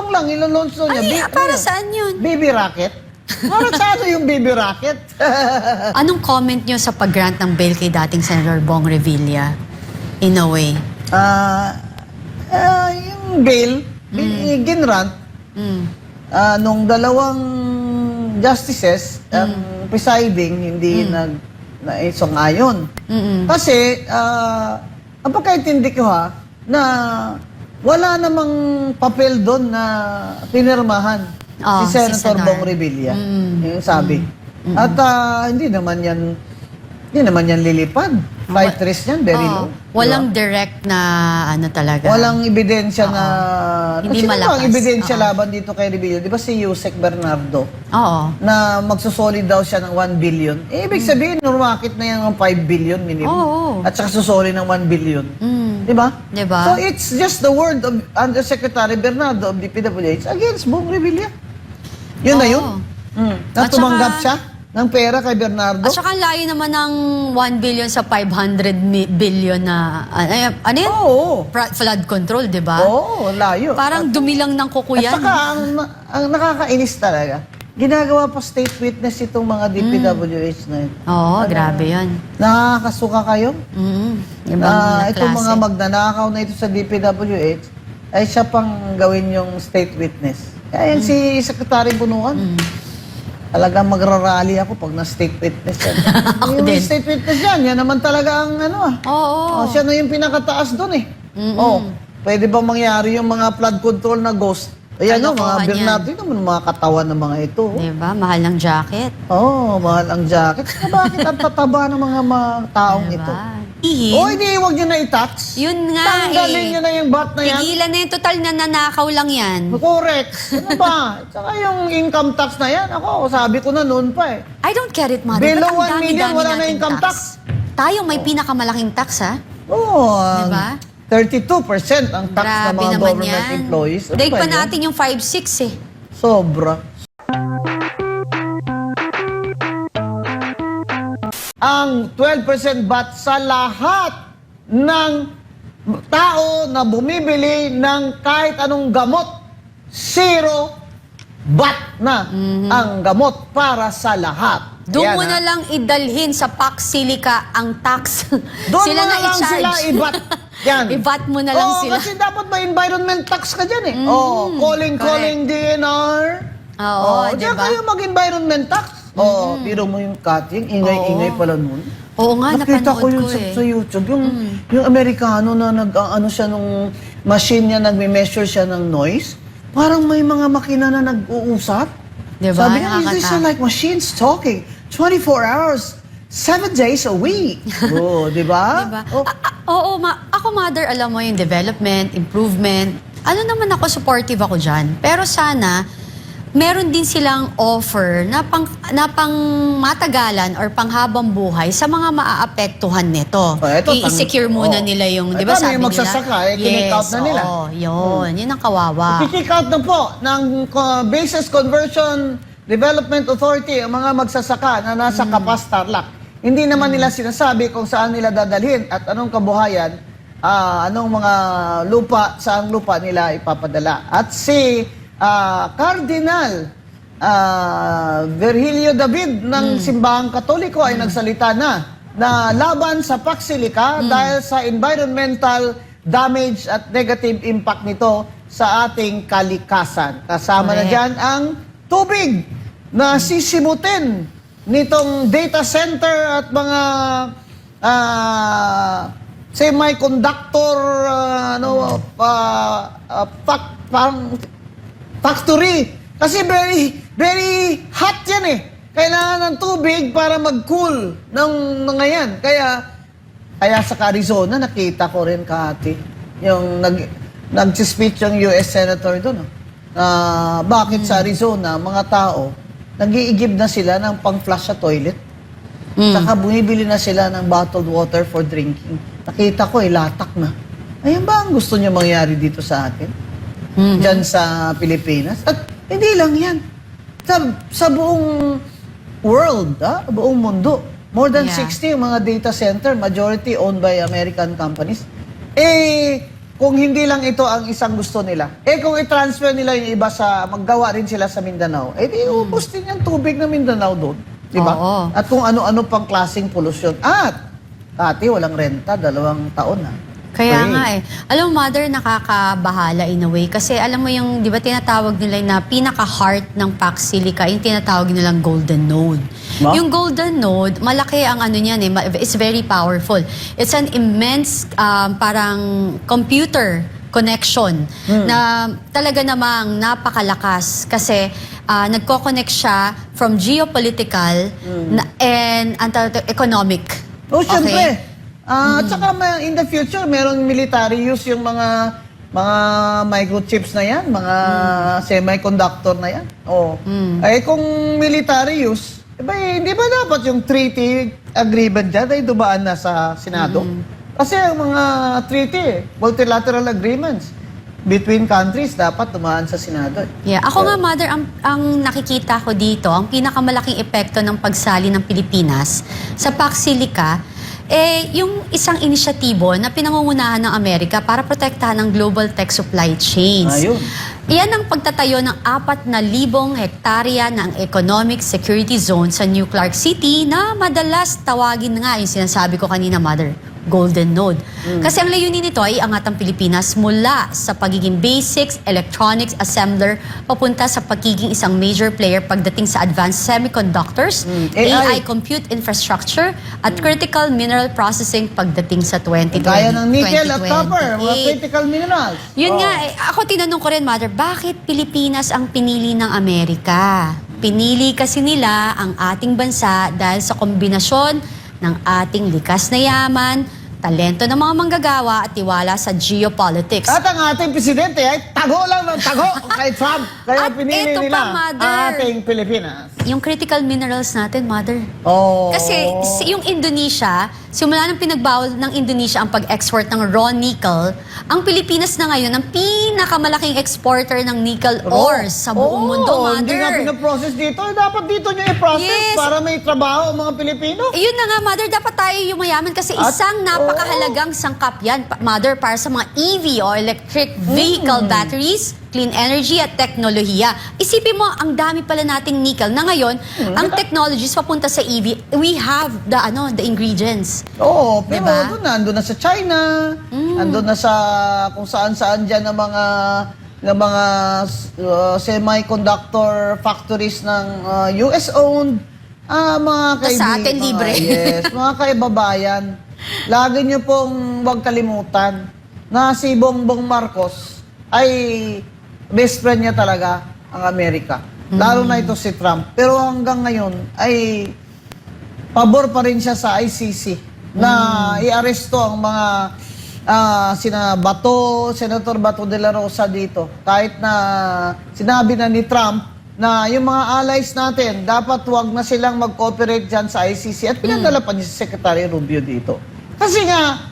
Tanong lang, ilalaunch niya. Para saan yun? Baby rocket? Para saan yung baby rocket? Anong comment nyo sa pag-grant ng bail kay dating Senator Bong Revilla? In a way. Yung bail, ginrant, nung dalawang justices, ang presiding, hindi naisang-ayon. Kasi, ang pagkaintindi ko na wala namang papel doon na pinirmahan si Senator Bong Revilla. Yung sabi. At hindi naman yan lilipad. 5-3 yan, very low. Walang direct na ano talaga. Walang ebidensya na... Hindi Kasi malakas. ang ebidensya laban dito kay Revilla, di ba si Yusek Bernardo? Oo. Na magsusolid daw siya ng 1 billion. Ibig sabihin, normakit na yan ng 5 billion minimum. Oo. At saka susolid ng 1 billion. Di ba? Diba? So it's just the word of Undersecretary Bernardo of the PWH against Bong Revilla. Yun na yun. Na At tumanggap saka- siya ng pera kay Bernardo. At saka layo naman ng 1 billion sa 500 billion na, ano yan? Oo. Flood control, di ba? Oo, layo. Parang dumilang ng kuko At yan. saka, ang nakakainis talaga, ginagawa pa state witness itong mga DPWH na yun. Oo, grabe yan. Nakakasuka kayo? Ibang Na itong klase. mga magnanakaw na ito sa DPWH, ay siya pang gawin yung state witness. Kaya yan si Secretary Bunuan. Talagang magrarally ako pag na-state witness yan. Yung din. state witness yan, yan naman talaga ang ano Oo. siya na yung pinakataas doon eh. Pwede bang mangyari yung mga flood control na ghost? Ayan yung mga Kalokohan Bernardo, yun naman mga katawan ng mga ito. Di ba? Mahal ng jacket. Mahal ang jacket. Bakit ang tataba ng mga taong ito? Ihin. Hindi, huwag nyo na i-tax. Yun nga Tanggalin nyo na yung VAT na yan. Tigilan na yung total na nanakaw lang yan. Correct. Ano ba? Tsaka yung income tax na yan, ako, sabi ko na noon pa eh. I don't get it, mother. Below Ba't ang 1 million, dami-dami wala na nating income tax. Tayo may pinakamalaking tax, ha? Oo. Diba? 32% ang tax ng Grabe mga naman government yan. employees. Ano Daig ba pa yun? natin yung 5-6 eh. Sobra. Ang 12% VAT sa lahat ng tao na bumibili ng kahit anong gamot, zero VAT na ang gamot para sa lahat. Doon Ayan, mo na lang idalhin sa Pax Silica ang tax. Doon sila mo na lang i-charge. sila i-VAT. Yan. I-VAT mo na lang sila. Kasi dapat may environment tax ka dyan eh. Calling DNR. Oo, Diyan diba? kayo mag-environment tax. Biro mo yung cutting, ingay-ingay pala nun. Oo nga, Nakita ko napanood yun ko eh. sa YouTube. Yung Amerikano na ano siya nung machine niya, nagme-measure siya ng noise. Parang may mga makina na nag-uusap. Diba? Sabi niya, is this Nakakata- like machines talking 24 hours, 7 days a week? Di ba? Diba? Oh, Oo, ako mother, alam mo yung development, improvement. Ano naman ako, supportive ako dyan. Pero sana, meron din silang offer na pang matagalan or panghabang buhay sa mga maaapektuhan nito. I-secure muna nila yung, di ba Ito, sabi may magsasaka, kick out na nila. Yun ang kawawa. I-kick out na po ng Bases Conversion Development Authority ang mga magsasaka na nasa Kapas, Tarlac. Hindi naman nila sinasabi kung saan nila dadalhin at anong kabuhayan, anong mga lupa, saang lupa nila ipapadala. At si Cardinal Virgilio David ng Simbahang Katoliko ay nagsalita na laban sa Pax Silica dahil sa environmental damage at negative impact nito sa ating kalikasan. Kasama na dyan ang tubig na sisimutin nitong data center at mga semiconductor factory. Kasi very hot yan eh. Kailangan ng tubig para mag-cool ng mga yan. Kaya sa Arizona, nakita ko rin kahati. Yung nag-speech yung US Senator doon. Bakit sa Arizona, mga tao, nag-iigib na sila ng pang-flush sa toilet. Saka bumibili na sila ng bottled water for drinking. Nakita ko, latak na. Ayan ba ang gusto niya mangyari dito sa atin? Diyan sa Pilipinas? At hindi lang yan. Sa buong world, buong mundo. More than 60 yung mga data center, majority owned by American companies. kung hindi lang ito ang isang gusto nila. Kung i-transfer nila yung iba maggawa rin sila sa Mindanao, di ubos din yung tubig ng Mindanao doon. Di ba? Oo. At kung ano-ano pang klaseng polusyon. At, dati walang renta, 2 taon na. Kaya Free. nga Alam mo, Mother, nakakabahala in a way. Kasi alam mo yung, di ba tinatawag nila na pinaka-heart ng Pax Silica, yung tinatawag nilang golden node. Ma? Yung golden node, malaki ang ano niyan it's very powerful. It's an immense parang computer connection na talaga namang napakalakas kasi nagko-connect siya from geopolitical and economic. Oh, syempre. At saka in the future, meron military use yung mga microchips na yan, mga semiconductor na yan. Kung military use, hindi ba dapat yung treaty agreement dyan ay dumaan na sa Senado? Kasi ang mga treaty, multilateral agreements between countries, dapat dumaan sa Senado. Yeah. Ako nga, Mother, ang nakikita ko dito, ang pinakamalaking epekto ng pagsali ng Pilipinas sa Pax Silica, yung isang inisyatibo na pinangungunahan ng Amerika para protektahan ang global tech supply chains. Ayun. Iyan ang pagtatayo ng 4,000 hektarya ng economic security zone sa New Clark City na madalas tawagin nga yung sinasabi ko kanina, Mother, Golden Node. Kasi ang layunin nito ay iangat ang Pilipinas mula sa pagiging basics, electronics, assembler, papunta sa pagiging isang major player pagdating sa advanced semiconductors, AI compute infrastructure, at critical mineral processing pagdating sa 2020. Kaya ng nickel at copper, mga critical minerals. Yun nga, ako tinanong ko rin, Mother, bakit Pilipinas ang pinili ng Amerika? Pinili kasi nila ang ating bansa dahil sa kombinasyon ng ating likas na yaman, talento ng mga manggagawa at tiwala sa geopolitics. At ang ating presidente ay tago lang ng tago kay Trump. Kaya At pinili ito nila pa, Mother, ating Pilipinas. yung critical minerals natin, Mother. Oh. Kasi yung Indonesia, simula nang pinagbawal ng Indonesia ang pag-export ng raw nickel, ang Pilipinas na ngayon ang pinakamalaking exporter ng nickel ores sa buong mundo, Mother. Hindi nga pinaprocess dito. Dapat dito nyo i-process Yes. para may trabaho ang mga Pilipino. Yun na nga, Mother, dapat tayo yumayaman kasi isang napakahalagang sangkap yan, Mother, para sa mga EV o electric vehicle batteries, clean energy at teknolohiya. Isipin mo, ang dami pala nating nickel na ngayon, ang technologies papunta sa EV, we have the ingredients. Oo, pero Diba? nandun na sa China, nandun na sa kung saan-saan dyan ng mga semiconductor factories ng US-owned, mga Tas sa atin, libre. Yes, mga kaibabayan. Lagi nyo pong huwag kalimutan na si Bongbong Marcos ay best friend niya talaga ang Amerika. Lalo na ito si Trump. Pero hanggang ngayon ay pabor pa rin siya sa ICC na i-aresto ang mga Senator Bato de la Rosa dito. Kahit na sinabi na ni Trump na yung mga allies natin, dapat wag na silang mag-cooperate dyan sa ICC. At pinadala pa niya si Secretary Rubio dito. Kasi nga,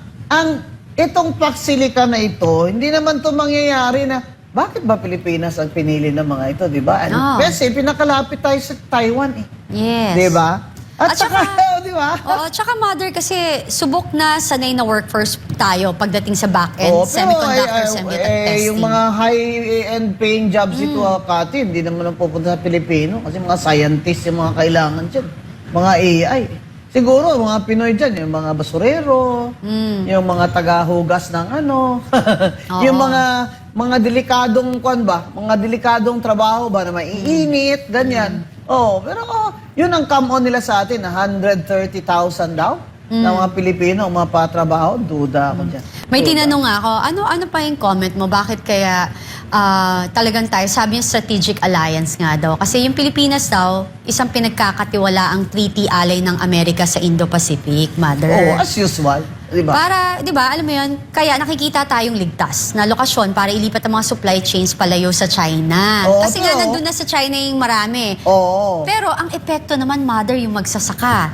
itong Pax Silica na ito, hindi naman to mangyayari na bakit ba Pilipinas ang pinili ng mga ito, di ba? Kasi pinakalapit tayo sa Taiwan eh. Yes. Di ba? At saka, di ba? Oo, tsaka, Mother, kasi subok na sanay na workforce tayo pagdating sa back-end, semiconductor, testing. Yung mga high-end paying jobs ito, Kati, hindi naman ang pupunta sa Pilipino. Kasi mga scientists yung mga kailangan dyan. Mga AI. Siguro, mga Pinoy dyan, yung mga basurero, yung mga tagahugas ng yung mga delikadong mga delikadong trabaho ba na maiinit, ganyan. Pero yun ang come-on nila sa atin, 130,000 daw ng mga Pilipino, mga patrabaho, duda ako dyan. May tinanong ako, ano pa yung comment mo? Bakit kaya talagang tayo, sabi yung strategic alliance nga daw. Kasi yung Pilipinas daw, isang pinagkakatiwalaang treaty ally ng Amerika sa Indo-Pacific, Mother. As usual. Diba? Para, di ba, alam mo yun, kaya nakikita tayong ligtas na lokasyon para ilipat ang mga supply chains palayo sa China. Kasi nga nandun na sa China yung marami. Pero ang epekto naman, Mother, yung magsasaka.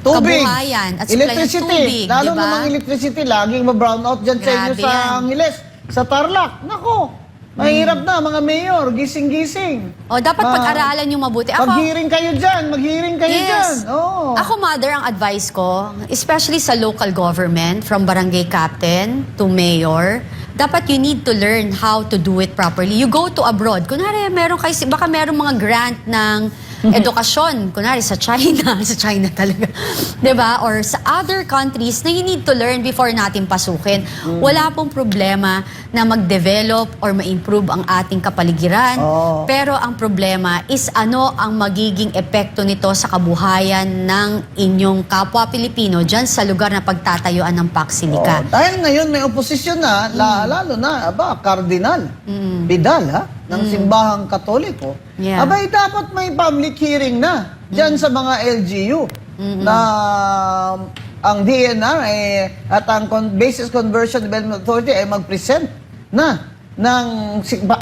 Tubig. Kabuhayan at supply ng tubig. Lalo diba? namang electricity, laging ma-brownout dyan sa inyo Grabe sa yan. Angeles, sa Tarlac. Nako, mahirap na mga mayor, gising-gising. Dapat pag-aralan yung mabuti. Mag-hearing kayo dyan, Yes. dyan. Ako, Mother, ang advice ko, especially sa local government, from barangay captain to mayor, dapat you need to learn how to do it properly. You go to abroad. Kunwari, baka meron mga grant ng edukasyon. Kunwari, sa China. Sa China talaga. 'Di ba? Or sa other countries na you need to learn before natin pasukin. Wala pong problema na mag-develop or ma-improve ang ating kapaligiran. Oo. Pero ang problema is ano ang magiging epekto nito sa kabuhayan ng inyong kapwa Pilipino dyan sa lugar na pagtatayuan ng Paxilica. Dahil ngayon may oposisyon na, lalo na, Cardinal Vidal, ng Simbahang Katoliko. Yeah. Abay, dapat may public hearing na dyan sa mga LGU na ang DNR at ang Basis Conversion Development Authority ay mag-present na ng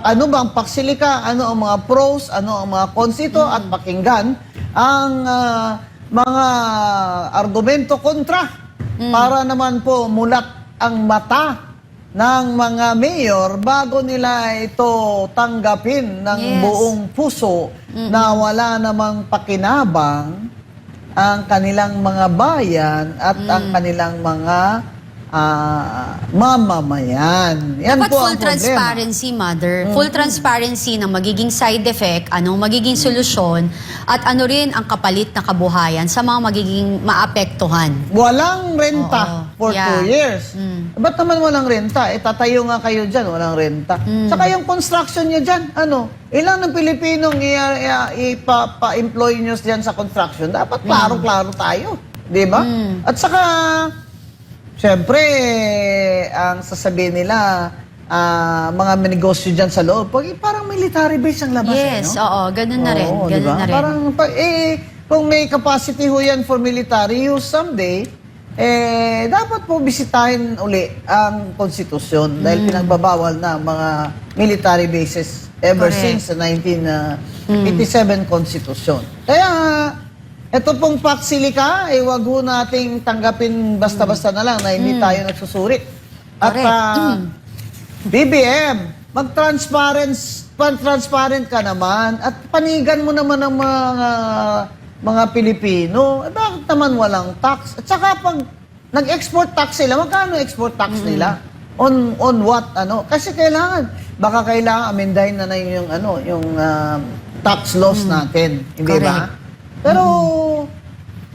ano bang Paxilica, ano ang mga pros, ano ang mga cons ito at pakinggan ang mga argumento kontra para naman po mulat ang mata ng mga mayor bago nila ito tanggapin ng Yes. buong puso na wala namang pakinabang ang kanilang mga bayan at ang kanilang mga mamamayan. Yan Dapat po full ang problema. transparency, Mother. Full transparency ng magiging side effect, anong magiging solusyon, at ano rin ang kapalit na kabuhayan sa mga magiging maapektuhan. Walang renta Oo. for Yeah. 2 years. Ba't naman walang renta? Tatayo nga kayo dyan, walang renta. Saka yung construction nyo dyan, ilan ng Pilipinong ipa-employ nyo dyan sa construction? Dapat klaro-klaro tayo. Di ba? At saka, siyempre, ang sasabihin nila, mga negosyo dyan sa loob, parang military base ang labas. Yes, no? oo, ganun na rin. Oo, Ganun diba? na rin. Parang, kung may capacity ho yan for military use someday, dapat po bisitahin uli ang konstitusyon dahil pinagbabawal na mga military bases ever Correct. since the 1987 konstitusyon. Kaya, ito pong Paxilica, wag ho nating tanggapin basta-basta na lang na hindi tayo nagsusuri. At Correct. BBM, mag-transparent ka naman at panigan mo naman ang mga Pilipino. Bakit naman walang tax? At saka pag nag-export tax sila, magkano export tax nila? On what? Kasi baka kailangan amendahin na yung tax laws natin, hindi ba? Correct. Pero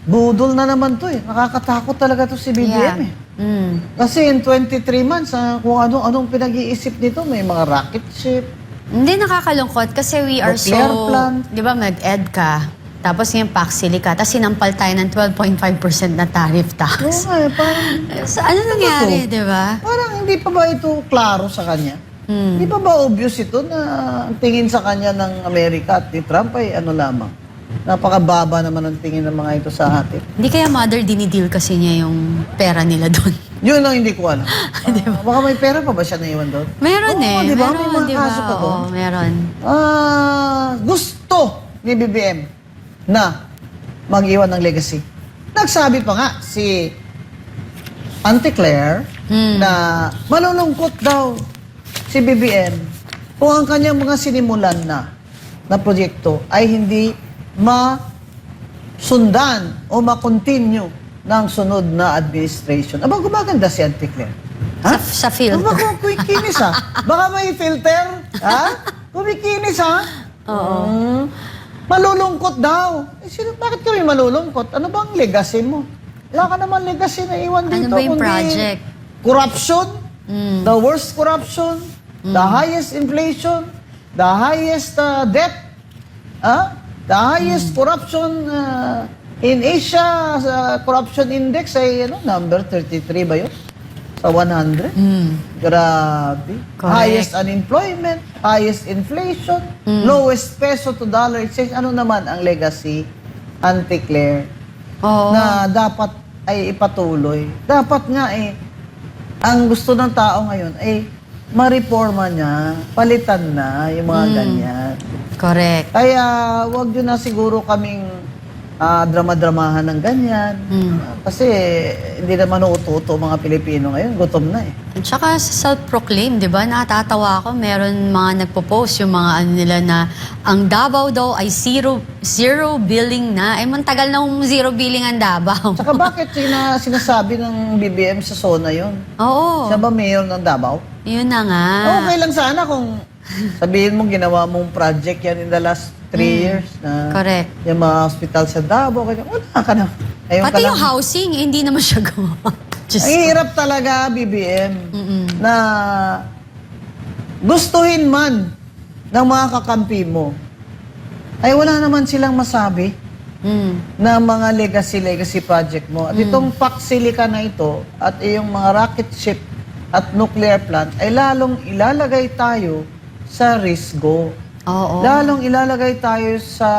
budol na naman to Nakakatakot talaga to si BBM Kasi in 23 months, kung anong pinag-iisip nito, may mga rocket ship. Hindi nakakalungkot kasi we are so, Nuclear plant. di ba, mag-ed ka, tapos yung Paxilica, tapos sinampal tayo ng 12.5% na tariff tax. Parang, So, ano nangyari, to? di ba? parang hindi pa ba ito klaro sa kanya? Hindi pa ba obvious ito na ang tingin sa kanya ng Amerika at ni Trump ay lamang? Napakababa naman ang tingin ng mga ito sa atin. Hindi kaya, Mother, dinideal kasi niya yung pera nila doon. Yun ang hindi ko alam. Baka may pera pa ba siya naiwan doon? Meron Oo, di ba? May Meron, mga di ba? kaso pa doon. Oo, meron. Gusto ni BBM na mag-iwan ng legacy. Nagsabi pa nga si Auntie Claire na malulungkot daw si BBM kung ang kanyang mga sinimulan na proyekto ay hindi masundan o ma-continue ng sunod na administration. Aba, gumaganda si Auntie Claire. Sa filter. Baka kumikinis Baka may filter. Kumikinis Oo. Malulungkot daw. Bakit kami malulungkot? Ano bang legacy mo? Wala ka naman legacy na iwan Ano dito. ba yung kundi project? Corruption. The worst corruption. The highest inflation. The highest debt. The highest corruption in Asia, corruption index ay number 33 ba yun? Sa 100? Grabe. Correct. Highest unemployment, highest inflation, lowest peso to dollar exchange. Ano naman ang legacy, Auntie Claire, Oo. na dapat ay ipatuloy? Dapat nga ang gusto ng tao ngayon ay ma-reforma niya, palitan na yung mga ganyan. Correct. Kaya wag nyo na siguro kaming drama-dramahan ng ganyan. Kasi hindi naman uuto-uto mga Pilipino ngayon, gutom na eh. At saka sa self-proclaim, di ba? Natatawa ako, meron mga nagpo-post yung mga ano nila na ang Davao daw ay zero billing na. Eh, mantagal na zero billing ang Davao. Tsaka bakit sinasabi ng BBM sa zona yon? Oo, Siya ba mayor ng Davao? yun na nga. Okay lang sana kung sabihin mo ginawa mong project yan in the last 3 years na Correct. yung mga hospital sa Davao. Kaya, wala ka na. Ngayon ka Pati lang. yung housing, eh, hindi naman siya gawa. Diyos Ang ko. hirap talaga, BBM, na gustuhin man ng mga kakampi mo, ay wala naman silang masabi na mga legacy project mo. At itong Pac Silica na ito at iyong mga rocket ship at nuclear plant ay lalong ilalagay tayo sa risgo. Oo. Lalong ilalagay tayo sa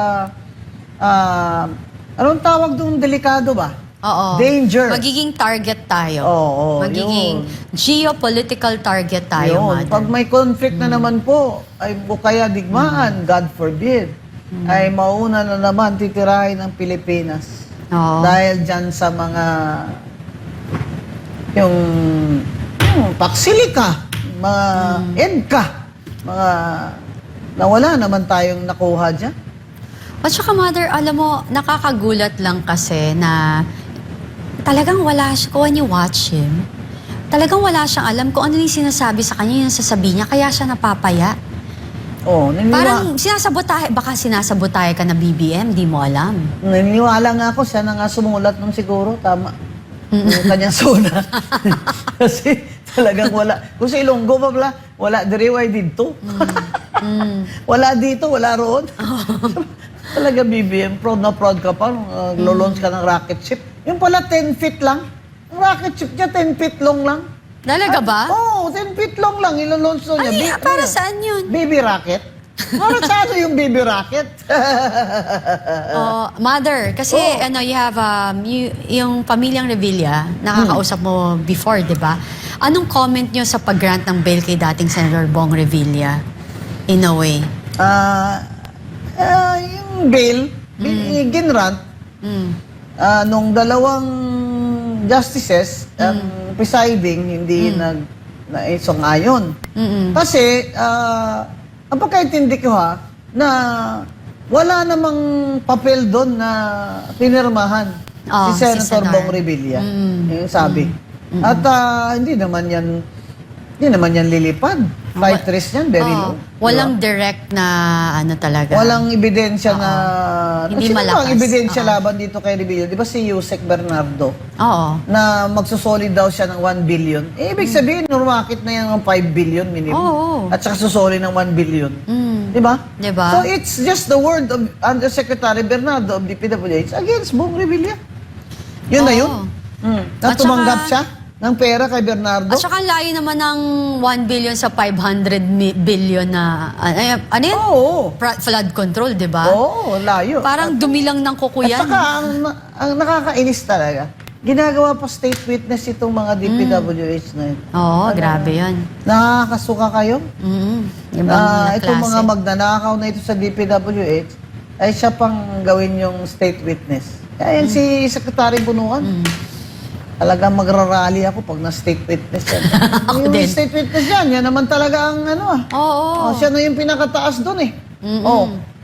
anong tawag doon? Delikado ba? Oo. Danger. Magiging target tayo. Oo, Magiging geopolitical target tayo, Yun. Mother. Pag may conflict na naman po, ay o kaya digmaan, God forbid, ay mauna na naman titirahin ng Pilipinas. Oo. Dahil dyan sa mga yung Pac Silica, mga EDCA, mga nawala naman tayong nakuha dyan. At saka, Mother, alam mo, nakakagulat lang kasi na talagang wala siya, when you watch him, talagang wala siyang alam kung ano yung sinasabi sa kanya, yung sasabihin niya, kaya siya napapaya. Oh, Parang sinasabotahe, baka sinasabotahe ka na BBM, di mo alam. naniniwala nga ako, siya na nga sumulat nung siguro, tama. Yung kanyang zona. Kasi talagang wala. Kung sa Ilonggo pa pala, wala diriway dito. Wala dito, wala roon. Talaga BBM, proud na proud ka pa nung launch ka ng rocket ship. Yung pala 10 feet lang. Ang rocket ship niya 10 feet long lang. Talaga ba? Oo, 10 feet long lang. Ilo-launch daw niya. Para saan yun? Baby rocket? Para sa ano yung baby rocket? Oh, Mother, kasi you have yung pamilyang Revilla, nakakausap mo before, di ba? Anong comment nyo sa pag-grant ng bail kay dating Senator Bong Revilla? In a way. Yung bail, ginrant, nung dalawang justices, ang presiding, hindi nag-isang-ayon. Kasi, ang pagkaintindi ko na wala namang papel doon na pinirmahan si si Senator Senor. Bong Revilla. Yung sabi. At hindi naman yan lilipad. Flight risk yan, very low. Walang direct na ano talaga. Walang ebidensya na... Hindi Sino ba malakas. ang ebidensya laban dito kay Revilla? Di ba si Yusek Bernardo? Oo. Na magsusolid daw siya ng 1 billion. Eh, ibig sabihin, normakit na yan ng 5 billion minimum. Oo. At saka susoli ng 1 billion. Di ba? Di ba? So, it's just the word of Undersecretary Bernardo of DPWH against Bong Revilla. Yun na Oo. yun. Na At tumanggap saka- siya ng pera kay Bernardo. At saka ang layo naman ng 1 billion sa 500 billion na... ano yun? Oo. Flood control, di ba? Oo, layo. Parang dumilang ng At kukuyan. saka, ang nakakainis talaga, ginagawa pa state witness itong mga DPWH na yun. Oo, grabe yun. Nakakasuka kayo? Yung mga Itong klase. mga magnanakaw na ito sa DPWH, ay siya pang gawin yung state witness. Kaya yan si Secretary Bunuan. Talagang magrarally ako pag na-state witness yan. Yung din. state witness yan, yan naman talaga ang Oo. siya na yung pinakataas doon eh.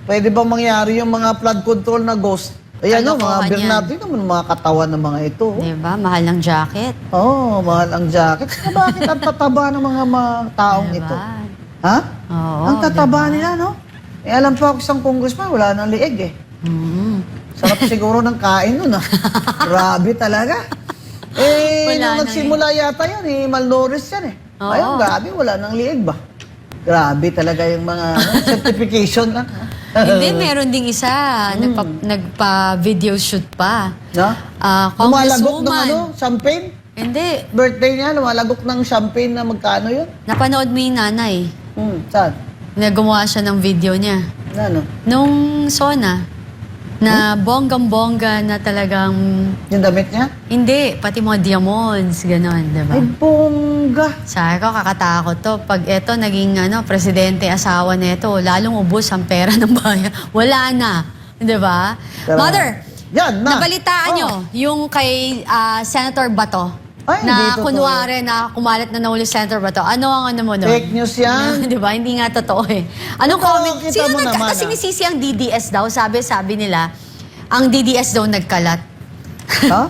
Pwede ba mangyari yung mga flood control na ghost? Ayan o, mga Kalokohan Bernardo, yun naman mga katawan ng mga ito. Di ba? Mahal ng jacket. Mahal ang jacket. Saka bakit ang tataba ng mga taong Diba? ito? Ha? Oo, ang tataba nila, no? Alam pa ako isang congressman, wala nang lieg eh. Sarap siguro ng kain nun, Grabe talaga. Wala nung nang nagsimula yata yan, malnourished yan eh. Oo. Ayun, grabe, wala nang lieg ba? Grabe talaga yung mga certification na. Hindi, meron ding isa. Nagpa-video shoot pa. No? Lumalagok ng Congresswoman. champagne? Hindi. Birthday niya, lumalagok ng champagne na magkano yun? Napanood mo yung nanay. Saan? Na gumawa siya ng video niya. Ano? Nung SONA. Na bonggang-bongga na talagang... Yung damit niya? Hindi, pati mga diamonds, gano'n, di ba? Ay, bongga. Sabi ko, kakatakot to. Pag eto, naging presidente, asawa nito, lalong ubos ang pera ng bayan. Wala na. Di ba? Tara. Mother, Yan na. Nabalitaan nyo, yung kay Senator Bato, Ay, hindi na totoo kunwari na kumalat na nahuli Senator Bato. Ano ang ano mo nun? Fake news yan. Di ba? Hindi nga totoo eh. Anong Totoo, comment? kita Sino mo naman, kasi sinisisi ang DDS daw? Sabi nila, ang DDS daw nagkalat. Ha?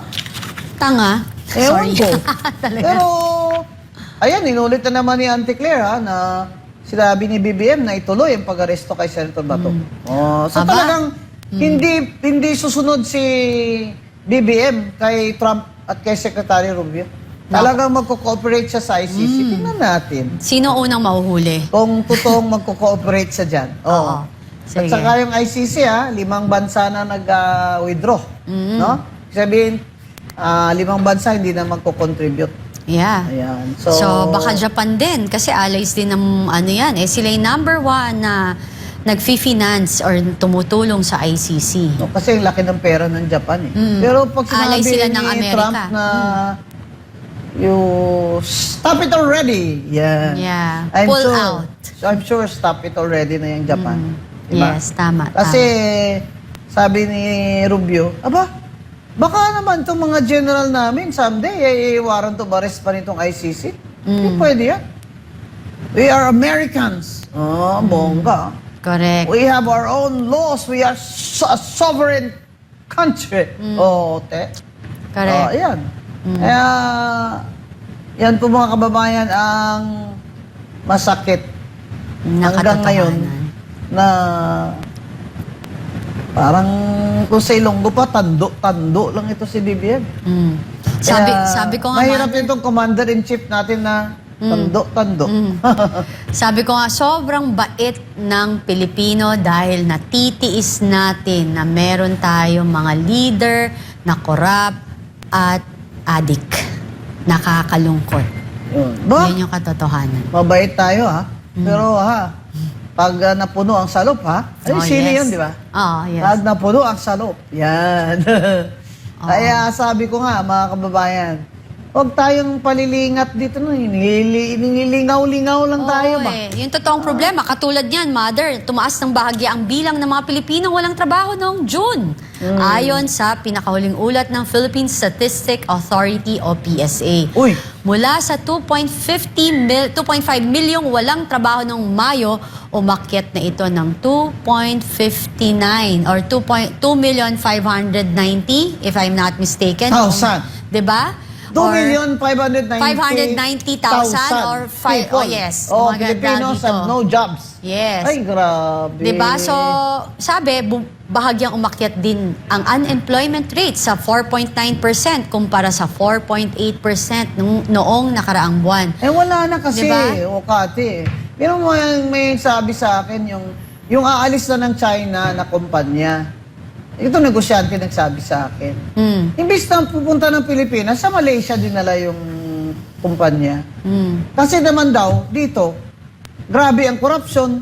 Tanga. Ewan Sorry. ko. Talaga. Pero, ayan, inulit na naman ni Auntie Claire, ha, na sinabi ni BBM na ituloy ang pag-aresto kay Senator Bato. Oh, so Aba. talagang hindi susunod si BBM kay Trump at kay Secretary Rubio. Talagang magko-cooperate siya sa ICC. Tingnan natin Sino unang mahuhuli? kung totoong magko-cooperate siya dyan. Oo. At Sige. saka yung ICC, 5 bansa na nag-withdraw. No? Sabihin, 5 bansa hindi na magko-contribute. Yeah. Ayan. So, baka Japan din. Kasi allies din ng ano yan. Sila yung number 1 na nag-finance or tumutulong sa ICC. No, kasi ang laki ng pera ng Japan eh. Pero pag Alay sinabi sila ni ng Amerika. Trump na you stop it already. Yeah. Yeah. I'm Pull sure, out. I'm sure stop it already na yung Japan. Diba? Yes, tama. Kasi sabi ni Rubio, baka naman itong mga general namin someday warrant of arrest pa nitong ICC. Hindi pwede yan. We are Americans. Bongga. Correct. We have our own laws. We are a sovereign country. Correct. Ayan. Kaya, yan po mga kababayan ang masakit hanggang ngayon na parang kung sa Ilonggo pa, tando lang ito si BBM. Sabi ko nga, mahirap itong commander-in-chief natin na tando. Sabi ko nga, sobrang bait ng Pilipino dahil natitiis natin na meron tayong mga leader na korap at adik. Nakakalungkot. Yun yung katotohanan. Mabait tayo Pero pag napuno ang salop sili yun, di ba? Yes. Pag napuno ang salop, yan. Kaya sabi ko nga, mga kababayan, huwag tayong palilingat dito. Nilingaw-lingaw lang tayo ba? Yung totoong problema, katulad niyan, Mother, tumaas ng bahagya ang bilang ng mga Pilipinong walang trabaho noong June. Ayon sa pinakahuling ulat ng Philippine Statistic Authority o PSA. Uy! Mula sa 2.5 milyong walang trabaho noong Mayo, umakyat na ito ng 2.59 or 2,590,000 if I'm not mistaken. Thousand. Diba? 2,590,000 or people. yes. Oh, Mga Filipinos dito. have no jobs. Yes. Ay, grabe. Diba? So, sabi, bahagyang umakyat din ang unemployment rate sa 4.9% kumpara sa 4.8% noong nakaraang buwan. Wala na kasi, Diba? Kati. Pero may sabi sa akin yung aalis na ng China na kumpanya. Ito negosyante nagsabi sa akin. Imbis na pupunta ng Pilipinas, sa Malaysia dinala yung kumpanya. Kasi naman daw, dito, grabe ang corruption.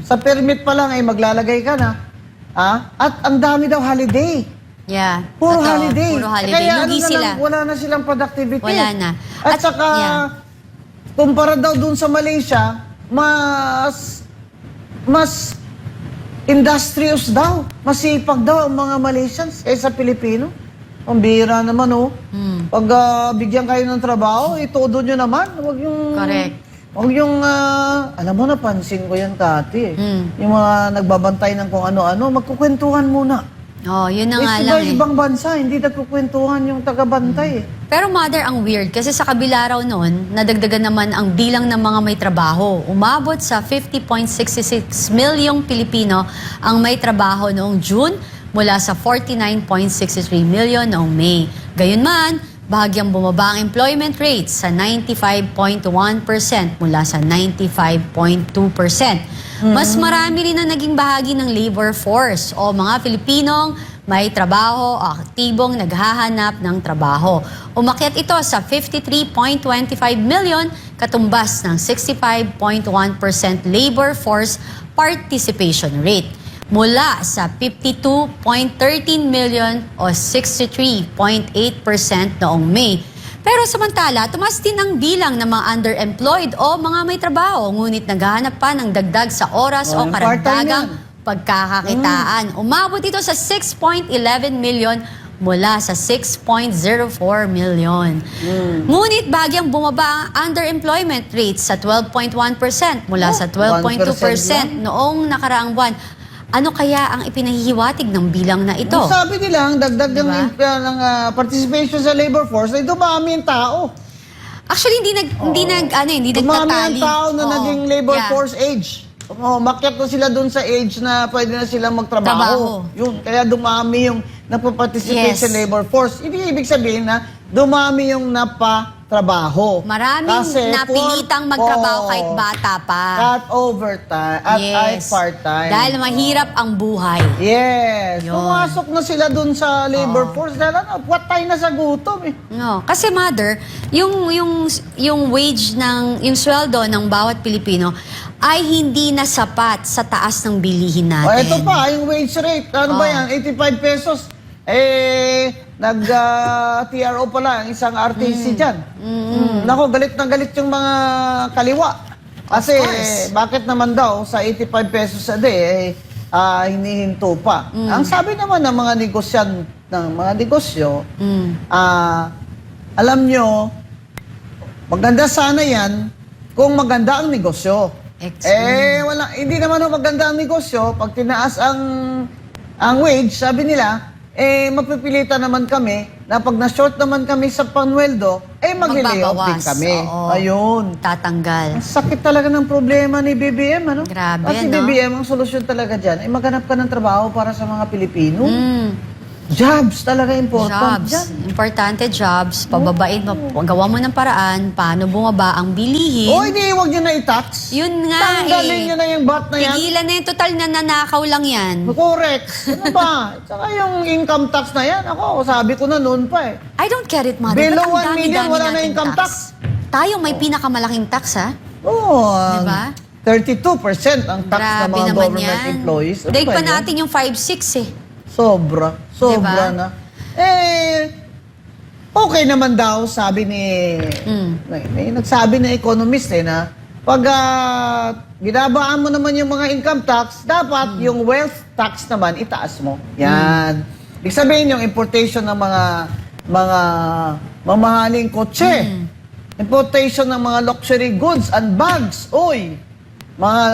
Sa permit pa lang ay maglalagay ka na. At ang dami daw holiday. Yeah. Puro Totoo. holiday. Puro holiday. Kaya Lugi sila. wala na silang productivity. Wala na. At saka, kumpara daw dun sa Malaysia, mas industrious daw. Masipag daw ang mga Malaysians kaysa Pilipino. Ang bihira naman, Pag bigyan kayo ng trabaho, itodo nyo naman. Correct. Huwag yung, alam mo, napansin ko yan, Kati. Yung mga nagbabantay ng kung ano-ano, magkukwentuhan muna. Yun na nga lang Ibang bansa, hindi nagkukwentuhan yung taga-bantay. Pero Mother, ang weird kasi sa kabila raw noon, nadagdagan naman ang bilang ng mga may trabaho. Umabot sa 50.66 milyong Pilipino ang may trabaho noong June mula sa 49.63 milyon noong May. Gayunman, bahagyang bumaba ang employment rate sa 95.1% mula sa 95.2%. Mas marami rin ang naging bahagi ng labor force o mga Pilipinong may trabaho o aktibong naghahanap ng trabaho. Umakyat ito sa 53.25 million, katumbas ng 65.1% labor force participation rate. Mula sa 52.13 million o 63.8% noong May. Pero samantala, tumaas din ang bilang ng mga underemployed o mga may trabaho, ngunit naghahanap pa ng dagdag sa oras o Yung karagdagang pagkakakitaan. Umabot ito sa 6.11 million mula sa 6.04 million. Ngunit bagyang bumaba ang underemployment rate sa 12.1% mula sa 12.2% noong nakaraang buwan. Ano kaya ang ipinahihiwatig ng bilang na ito? Sabi nila, ang dagdag Diba? ng participation sa labor force ay dumami yung tao. Actually, hindi Dumami nagtatali. ang tao na Oo. naging labor Yeah. force age. Makyat na sila doon sa age na pwede na sila magtrabaho. Trabaho. Yun, kaya dumami yung napaparticipate Yes. sa labor force. Hindi ibig sabihin na dumami yung napatrabaho. Maraming Kasi napilitang magtrabaho kahit bata pa. At overtime, at part-time. Dahil mahirap ang buhay. Yes. Yun. Pumasok na sila doon sa labor force dahil patay na sa gutom eh. No, kasi mother, yung wage yung sweldo ng bawat Pilipino ay hindi na sapat sa taas ng bilihin O, natin. ito pa, yung wage rate. Ano ba yan? 85 pesos. Nag-TRO pala ang isang RTC dyan. Nako, galit na galit yung mga kaliwa. Kasi, course. bakit naman daw sa 85 pesos a day, hinihinto pa. Ang sabi naman ng mga mga negosyo, alam nyo, maganda sana yan kung maganda ang negosyo. Hindi naman maganda ang negosyo. Pag tinaas ang wage, sabi nila, mapipilitan naman kami na pag na-short naman kami sa panweldo, mag-layoff din Magbabawas. kami. Oo. Ayun. Tatanggal. Ang sakit talaga ng problema ni BBM, ano? Grabe, Kasi no? BBM, ang solusyon talaga dyan, ay maghanap ka ng trabaho para sa mga Pilipino. Mm. Jobs talaga important Jobs. dyan. Importante jobs. Pababain mo. Gawa mo ng paraan. Paano bumaba ang bilihin. O, hindi, huwag nyo na i-tax. Yun nga Tanggalin nyo na yung VAT na yan. Tigilan na yung total na nanakaw lang yan. Correct. Ano ba? Tsaka yung income tax na yan, ako, sabi ko na noon pa eh. I don't get it, mother. Below Ba't ang 1 million, dami-dami wala na nating income tax. Tayo may pinakamalaking tax, ha? Oo. Diba? 32% ang tax ng Grabe mga naman government yan. employees. Ano Daig ba pa yun? natin yung 5-6 eh. Sobra. Sobra Diba? na. Okay naman daw, sabi ni... May nagsabi na economist na pag ginabaan mo naman yung mga income tax, dapat yung wealth tax naman itaas mo. Yan. Ibig sabihin yung importation ng mga mamahaling kotse, importation ng mga luxury goods and bags, mga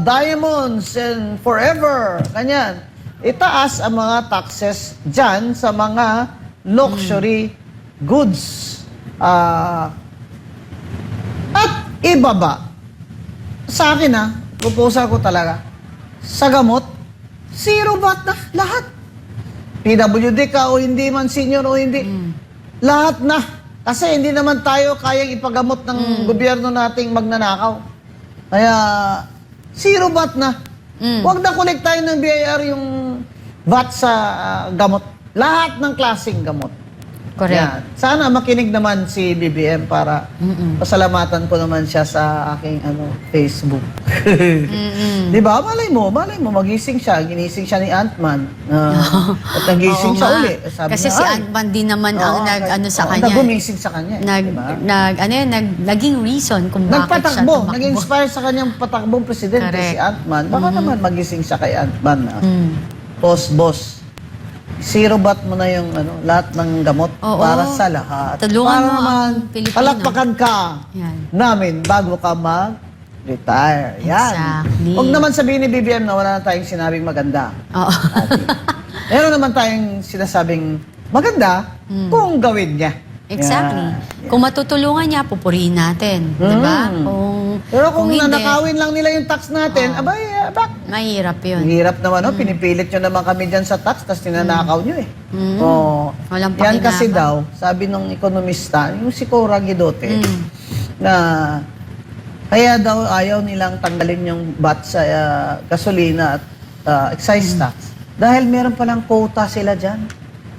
diamonds and forever, kanyan. Itaas ang mga taxes dyan sa mga luxury goods. At ibaba. Sa akin proposal ko talaga, sa gamot, zero VAT na, lahat. PWD ka o hindi man, senior o hindi, lahat na. Kasi hindi naman tayo kayang ipagamot ng gobyerno nating magnanakaw. Kaya, zero VAT na. Huwag na kolektahin ng BIR yung VAT sa gamot. Lahat ng klaseng gamot. Correct. Yan. Sana makinig naman si BBM para pasalamatan ko naman siya sa aking Facebook. Di ba? Malay mo, magising siya. Ginising siya ni Ant-Man. At nagising Oo siya nga. uli. Sabi Kasi niya, si "Ay, Ant-Man din naman ang sa kanya. Nagumising sa kanya. Diba? Naging reason kung bakit siya Nagpatakbo. tumakbo. Nag-inspire sa kanyang patakbong presidente Correct. si Ant-Man. Baka naman magising siya kay Ant-Man. Boss. Zero bat mo na yung lahat ng gamot Oo. para sa lahat. Tulungan para mo ang naman Pilipino. palakpakan ka Yan. namin bago ka mag-retire. Yan. Exactly. Huwag naman sabihin ni BBM na wala na tayong sinabing maganda. Oo. Meron naman tayong sinasabing maganda kung gawin niya. Exactly. Yan. Kung matutulungan niya, pupurihin natin. Diba? Pero kung hindi, nanakawin lang nila yung tax natin, bak, mahirap yun. hirap naman, pinipilit nyo naman kami dyan sa tax, tapos tinanakaw nyo eh. Walang Yan kasi pakinabang. daw, sabi nung ekonomista, yung si Cora Guidote, na kaya daw ayaw nilang tanggalin yung VAT sa gasolina at excise tax. Dahil meron palang quota sila dyan.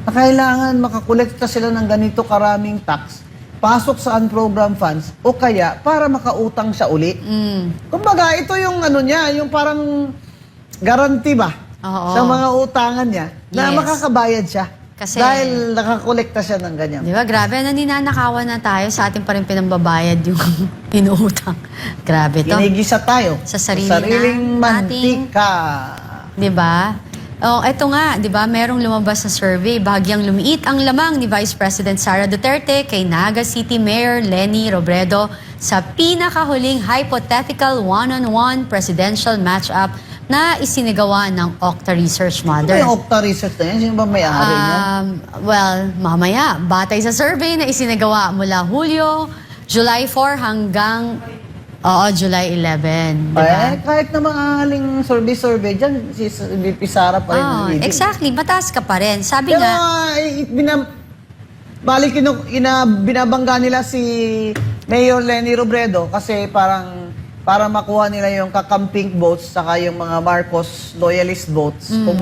Na kailangan makakolekta sila ng ganito karaming tax, pasok sa unprogram funds, o kaya para makautang siya uli. Kumbaga, ito yung niya, yung parang guarantee ba? Oo. Sa mga utangan niya, na Yes. makakabayad siya. Kasi- dahil nakakolekta siya ng ganyan. Di ba? Grabe, ninanakawan na tayo. Sa atin pa rin pinambabayad yung inuutang. Grabe to. Ginigisa tayo Sa sarili sariling nating mantika. 'di ba? Oh, eto nga, 'di ba? Merong lumabas na survey, bahagyang lumiit ang lamang ni Vice President Sara Duterte kay Naga City Mayor Leni Robredo sa pinakahuling hypothetical one-on-one presidential matchup na isinagawa ng Okta Research Ano Mother. yung Okta Research na yan? Sino ba may-ari niyan? Well, mamaya, batay sa survey na isinagawa mula Hulyo, July 4 hanggang July 11, di ba? Kahit na mga aling survey dyan, si VP Sara pa rin ang leading. Exactly, mataas ka pa rin. Sabi Pero nga, binabangga nila si Mayor Leni Robredo kasi parang para makuha nila yung kakamping votes saka yung mga Marcos loyalist votes. Kung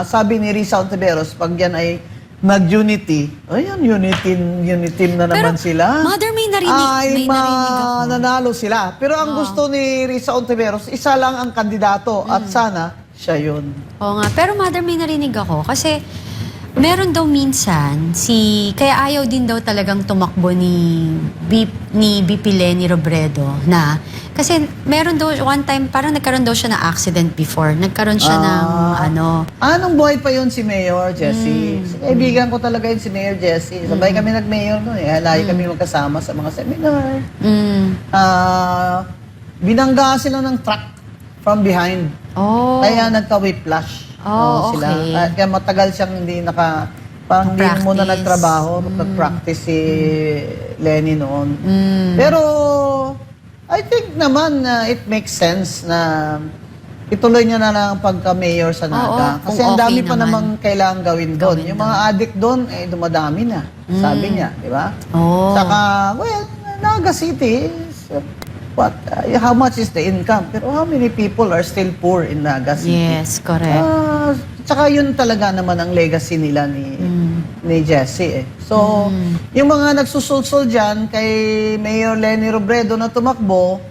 sabi ni Risa Ontiveros, pag yan ay mag-unity, ayun, unity na naman sila. Mother, may narinig ako. Nanalo sila. Pero ang gusto ni Risa Ontiveros, isa lang ang kandidato at sana siya yun. Oo nga, pero Mother, may narinig ako. Kasi meron daw minsan, kaya ayaw din daw talagang tumakbo ni BP Leni Robredo na, kasi meron daw one time, parang nagkaroon daw siya na accident before. Nagkaroon siya ng Anong buhay pa yun si Mayor Jessie? Kaibigan ko talaga yun si Mayor Jessie. Sabay kami nag-mayor noon. Lagi kami magkasama sa mga seminar. Binangga sila ng truck from behind. Oh. Kaya nagka-whiplash. Oh, sila. okay. Kaya matagal siyang hindi parang hindi muna nagtrabaho, nag-practice si Lenny noon. Pero I think naman it makes sense na ituloy niya na lang ang pagka-mayor sa Naga. Kasi ang dami pa namang kailangan gawin doon. Yung mga addict doon, dumadami na. Sabi niya, di ba? Oh. Saka, well, Naga City is, how much is the income? Pero how many people are still poor in Naga City? Yes, correct. Tsaka yun talaga naman ang legacy nila ni Jessie. So, yung mga nagsusulsol dyan kay Mayor Leni Robredo na tumakbo,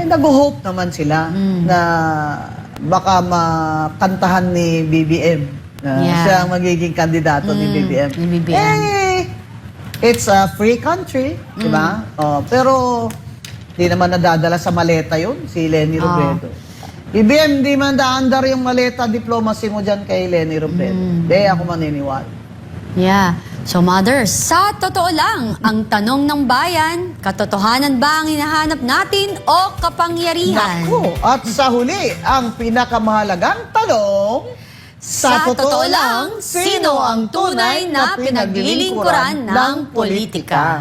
nag-hope naman sila na baka makantahan ni BBM na siya ang magiging kandidato ni BBM. It's a free country, di ba? Pero hindi naman nadadala sa maleta yun, si Leni Robredo. BBM, hindi man daandar yung maleta diplomacy mo dyan kay Leni Robredo. Hindi ako maniniwala. Yeah. So, Mother, sa totoo lang, ang tanong ng bayan, katotohanan ba ang hinahanap natin o kapangyarihan? Naku, at sa huli, ang pinakamahalagang tanong, Sa totoo lang, sino ang tunay na pinaglilingkuran ng politika?